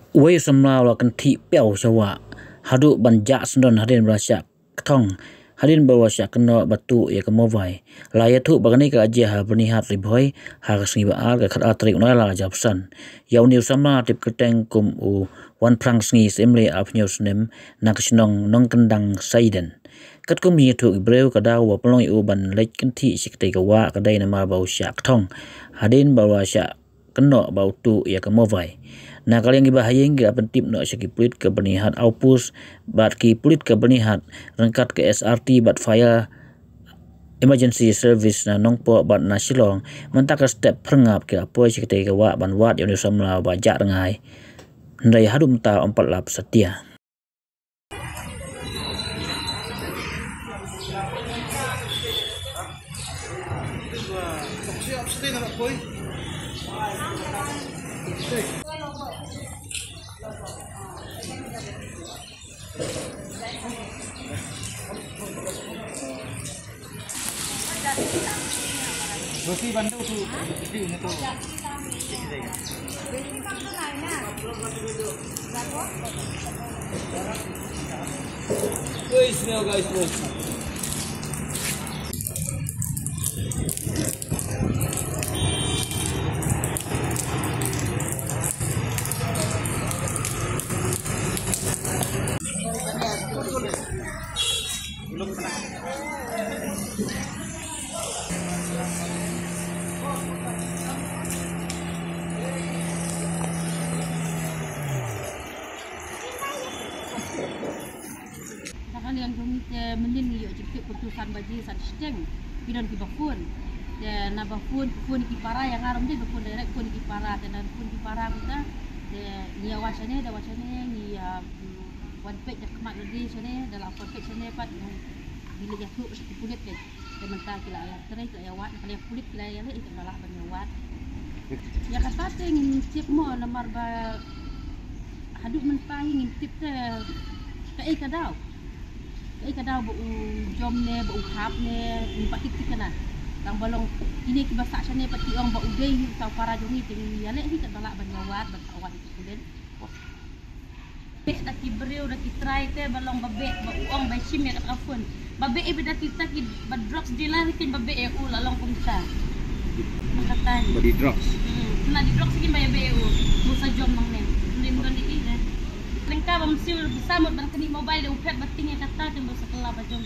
Wei semlau la kan thi piao chawa hadu banja sndon hadin brasya thong hadin bawasya keno batu ya kemovai la ya thu bagani ka aje ha bernihat ribhoi ha kasngi ba al ka khat atrik noi la japsan yaw niu sama tip keteng kum u wan prang sngi semle apnyo snem nakasnong nong kendang saiden kat kum hi thu breu ka daw wa plong u ban lek kan thi sikte ka wa ka dai na ma bawasya thong hadin bawasya keno bautu ya kemovai na kalian gi bahayeng gi apentip no syaki pulit ke bernihat aupus bat ki pulit ke bernihat rengkat ke SRT bat fire emergency service na nongpo bat na Shillong mentak step perngap ke apoi syaki ke wa ban wat yo samla ba ja rengai ndai hadum ta 4 lap setia Rosi bantu tu, di ini tu. Guys, smell guys, guys. Belum pernah. Yang menin yo jepit putusan baji san steng pidon ki bafun de na bafun ki para yang arom de bafun direct pun ki para dan pun ki para kita de ni awasane ni one page dak mak lagi sane dalam one page sane pat bila ya tu kulit ke de mentah kila ya terai kila ya wat kila kulit kila ya le ikan balak ban wat ya kata ngin tip mo nomor ba haduk mentah ngin tip te kai kadau ai kadang bu jom ne bu hap ne empat titik kana tang balong ini ki basak sane pati ong bu udai tau para jongi ting ya le hi kan balak ban ngawat ban awan kemudian be dak ki breu dak ki try te balong babe bu ong ba sim ya kat afun babe e beda kita ki bad drugs dilah kin babe e u lalong kumsa makatan Body drops. na di drugs kin ba be u musa jom nang ne ni mudan di ne lengkap amsil bersama berkini mobile dan upet batingnya kata dan bersekolah bajong